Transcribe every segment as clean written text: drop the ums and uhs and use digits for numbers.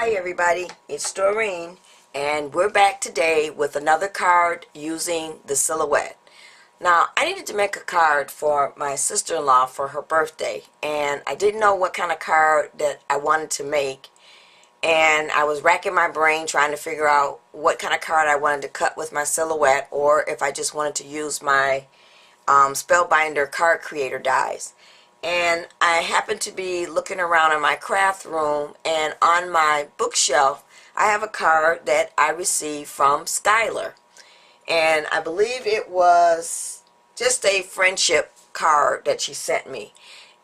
Hi everybody, it's Doreen, and we're back today with another card using the silhouette. Now, I needed to make a card for my sister-in-law for her birthday, and I didn't know what kind of card that I wanted to make, and I was racking my brain trying to figure out what kind of card I wanted to cut with my silhouette, or if I just wanted to use my Spellbinder card creator dies. And I happened to be looking around in my craft room, and on my bookshelf I have a card that I received from Skylar, and I believe it was just a friendship card that she sent me,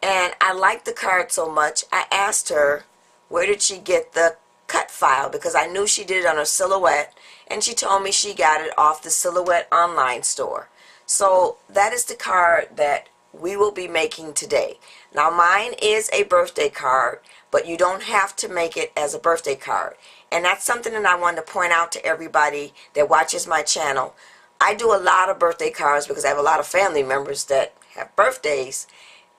and I liked the card so much I asked her where did she get the cut file, because I knew she did it on her silhouette, and she told me she got it off the Silhouette online store. So that is the card that we will be making today. Now mine is a birthday card, but you don't have to make it as a birthday card. And that's something that I wanted to point out to everybody that watches my channel. I do a lot of birthday cards because I have a lot of family members that have birthdays,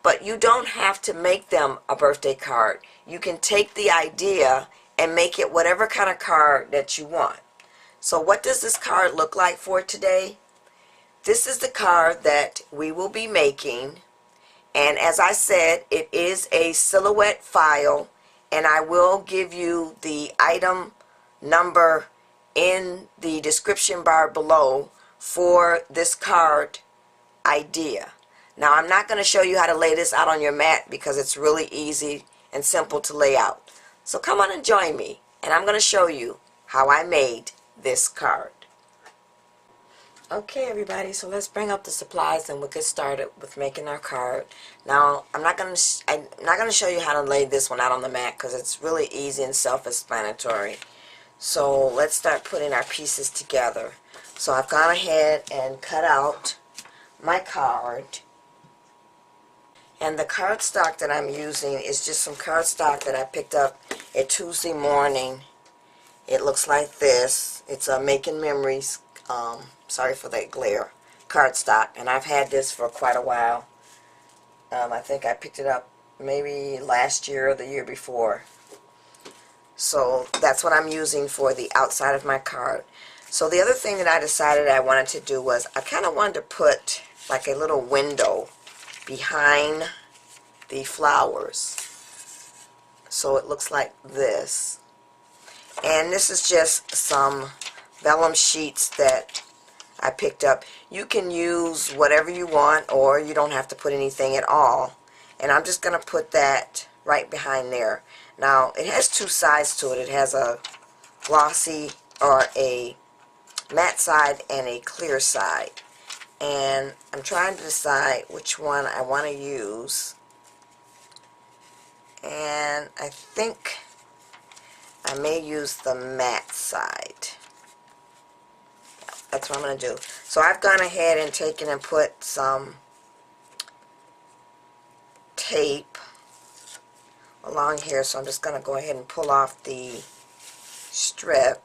but you don't have to make them a birthday card. You can take the idea and make it whatever kind of card that you want. So what does this card look like for today? This is the card that we will be making, and as I said, it is a silhouette file, and I will give you the item number in the description bar below for this card idea. Now I'm not going to show you how to lay this out on your mat because it's really easy and simple to lay out. So come on and join me, and I'm going to show you how I made this card. Okay everybody, so let's bring up the supplies and we'll get started with making our card. Now I'm not going to show you how to lay this one out on the mat because it's really easy and self-explanatory. So let's start putting our pieces together. So I've gone ahead and cut out my card, and the cardstock that I'm using is just some cardstock that I picked up at Tuesday morning. It looks like this. It's a Making Memories, sorry for that glare, cardstock, and I've had this for quite a while. I think I picked it up maybe last year or the year before. So that's what I'm using for the outside of my card. So the other thing that I decided I wanted to do was I kind of wanted to put like a little window behind the flowers. So it looks like this. And this is just some vellum sheets that I picked up. You can use whatever you want, or you don't have to put anything at all. And I'm just going to put that right behind there. Now it has two sides to it. It has a glossy or a matte side and a clear side. And I'm trying to decide which one I want to use. And I think I may use the matte side. That's what I'm going to do. So I've gone ahead and taken and put some tape along here. So I'm just going to go ahead and pull off the strip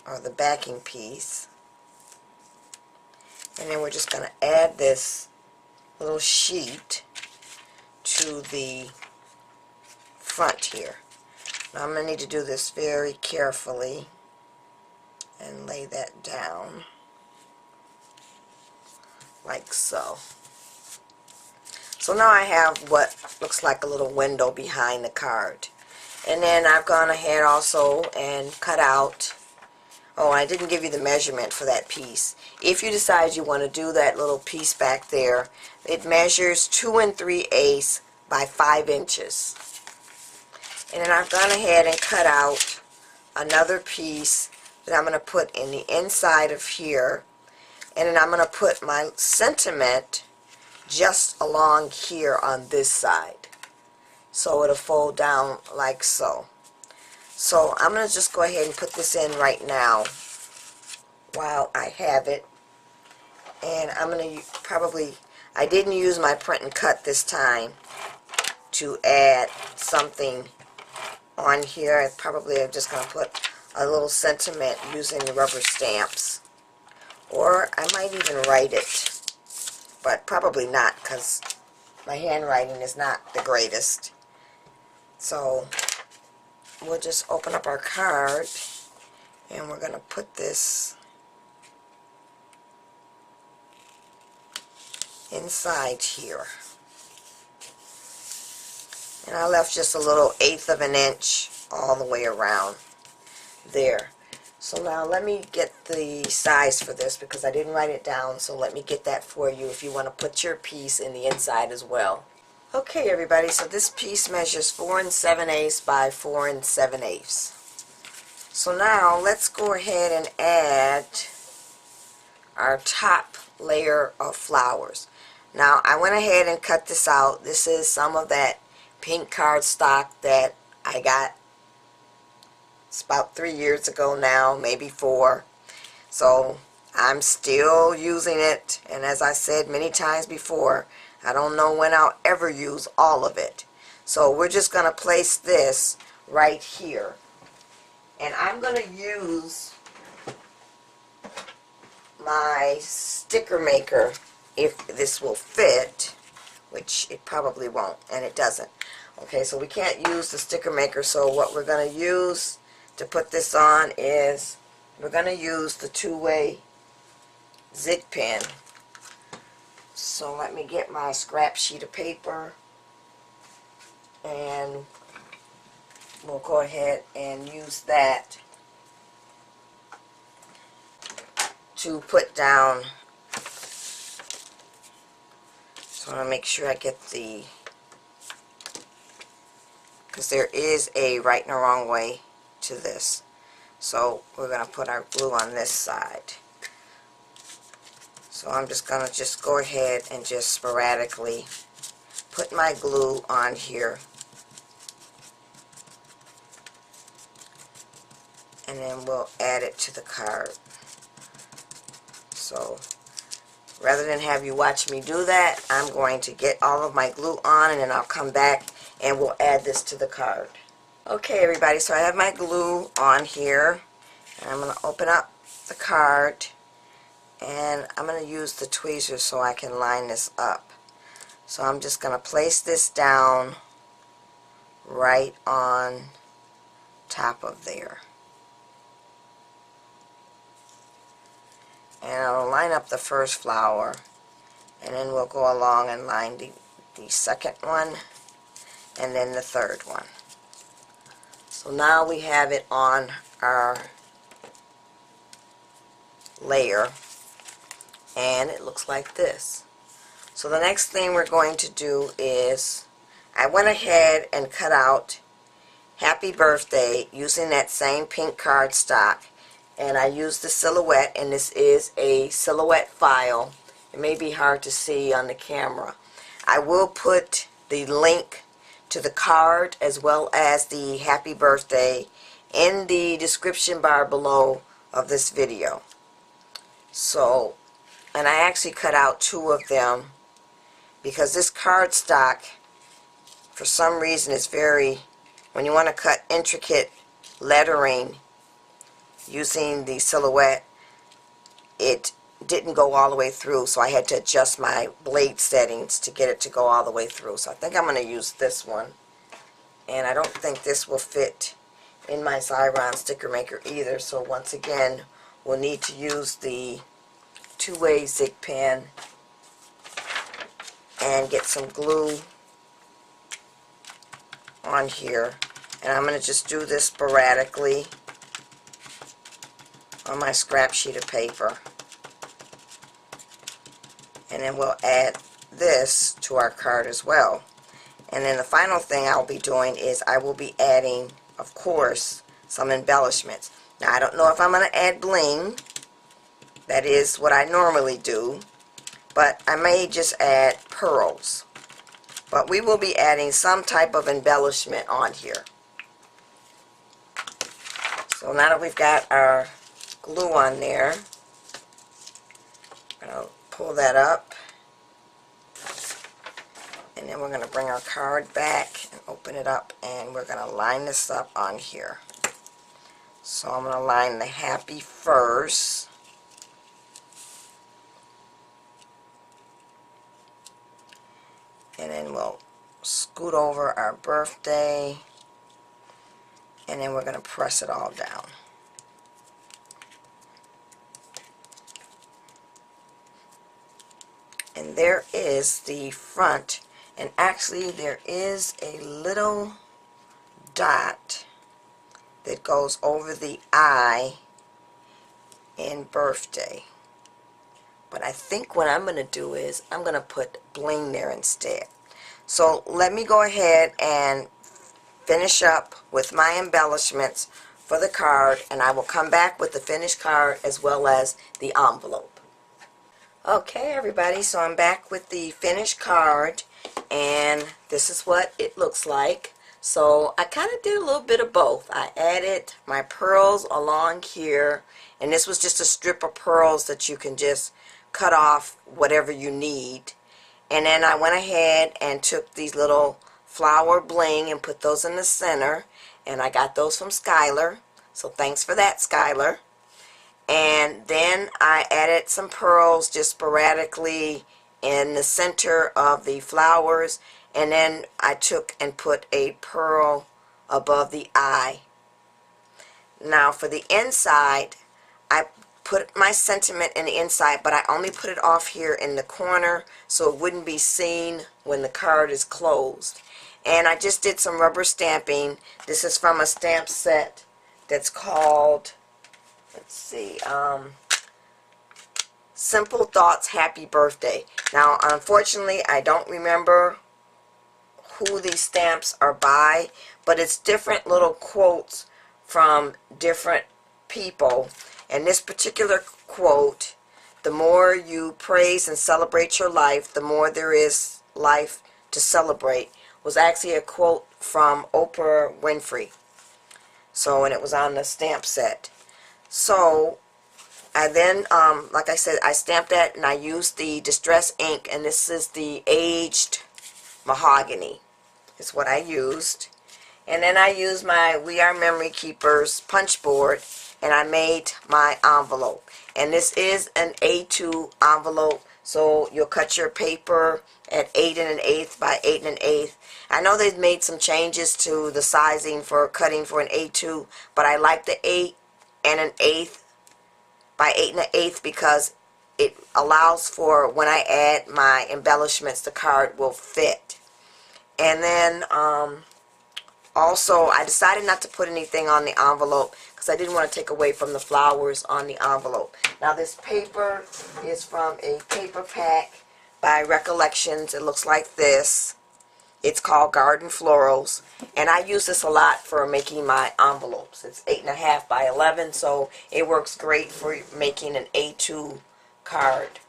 or the backing piece. And then we're just going to add this little sheet to the front here. Now I'm going to need to do this very carefully and lay that down like so. So now I have what looks like a little window behind the card. And then I've gone ahead also and cut out, oh, I didn't give you the measurement for that piece. If you decide you want to do that little piece back there, it measures 2 3/8 by 5 inches. And then I've gone ahead and cut out another piece that I'm going to put in the inside of here, and then I'm going to put my sentiment just along here on this side, so it'll fold down like so. So I'm going to just go ahead and put this in right now while I have it, and I'm going to probably, I didn't use my print and cut this time to add something on here. I'm just going to put a little sentiment using the rubber stamps, or I might even write it, but probably not because my handwriting is not the greatest. So we'll just open up our card, and we're going to put this inside here. And I left just a little 1/8 of an inch all the way around there. So now let me get the size for this because I didn't write it down, so let me get that for you if you want to put your piece in the inside as well. Okay everybody, so this piece measures 4 7/8 by 4 7/8. So now let's go ahead and add our top layer of flowers. Now I went ahead and cut this out. This is some of that pink cardstock that I got. It's about 3 years ago now, maybe 4. So I'm still using it, and as I said many times before, I don't know when I'll ever use all of it. So we're just going to place this right here. And I'm going to use my sticker maker if this will fit, which it probably won't, and it doesn't. Okay, so we can't use the sticker maker, so what we're going to use to put this on is we're going to use the 2-way zig pen. So let me get my scrap sheet of paper, and we'll go ahead and use that to put down. So I want to make sure I get the, because there is a right and a wrong way to this. So we're going to put our glue on this side. So I'm just going to go ahead and just sporadically put my glue on here. And then we'll add it to the card. So rather than have you watch me do that, I'm going to get all of my glue on, and then I'll come back and we'll add this to the card. Okay everybody, so I have my glue on here, and I'm going to open up the card, and I'm going to use the tweezers so I can line this up. So I'm just going to place this down right on top of there. And I'll line up the first flower, and then we'll go along and line the second one, and then the third one. So now we have it on our layer, and it looks like this. So the next thing we're going to do is, I went ahead and cut out Happy Birthday using that same pink cardstock, and I used the silhouette, and this is a silhouette file. It may be hard to see on the camera. I will put the link to the card as well as the Happy Birthday in the description bar below of this video. So, and I actually cut out 2 of them because this cardstock, for some reason, is very, when you want to cut intricate lettering using the silhouette, it didn't go all the way through, so I had to adjust my blade settings to get it to go all the way through. So I think I'm going to use this one, and I don't think this will fit in my Xyron sticker maker either, so once again we'll need to use the 2-way zig pen and get some glue on here, and I'm going to just do this sporadically on my scrap sheet of paper, and then we'll add this to our card as well. And then the final thing I'll be doing is I will be adding, of course, some embellishments. Now I don't know if I'm going to add bling. That is what I normally do, but I may just add pearls. But we will be adding some type of embellishment on here. So now that we've got our glue on there, I'm going to pull that up, and then we're going to bring our card back and open it up, and we're going to line this up on here. So I'm going to line the happy first, and then we'll scoot over our birthday, and then we're going to press it all down. And there is the front, and actually there is a little dot that goes over the I in birthday. But I think what I'm going to do is I'm going to put bling there instead. So let me go ahead and finish up with my embellishments for the card, and I will come back with the finished card as well as the envelope. Okay everybody, so I'm back with the finished card, and this is what it looks like. So I kind of did a little bit of both. I added my pearls along here, and this was just a strip of pearls that you can just cut off whatever you need. And then I went ahead and took these little flower bling and put those in the center, and I got those from Skylar, so thanks for that, Skylar. And then I added some pearls just sporadically in the center of the flowers, and then I took and put a pearl above the eye. Now for the inside, I put my sentiment in the inside, but I only put it off here in the corner so it wouldn't be seen when the card is closed. And I just did some rubber stamping. This is from a stamp set that's called, let's see, Simple Thoughts Happy Birthday. Now unfortunately I don't remember who these stamps are by, but it's different little quotes from different people. And this particular quote, the more you praise and celebrate your life, the more there is life to celebrate, was actually a quote from Oprah Winfrey. So, and it was on the stamp set. So I then, like I said, I stamped that, and I used the Distress ink, and this is the aged mahogany is what I used. And then I used my We Are Memory Keepers punch board, and I made my envelope. And this is an A2 envelope, so you'll cut your paper at 8 1/8 by 8 1/8. I know they've made some changes to the sizing for cutting for an A2, but I like the 8 1/8 by 8 1/8 because it allows for when I add my embellishments, the card will fit. And then also I decided not to put anything on the envelope because I didn't want to take away from the flowers on the envelope. Now this paper is from a paper pack by Recollections. It looks like this. It's called Garden Florals, and I use this a lot for making my envelopes. It's 8 1/2 by 11, so it works great for making an A2 card.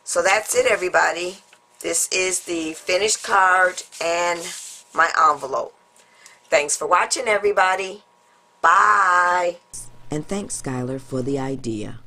So that's it everybody. This is the finished card and my envelope. Thanks for watching everybody. Bye. And thanks Skylar for the idea.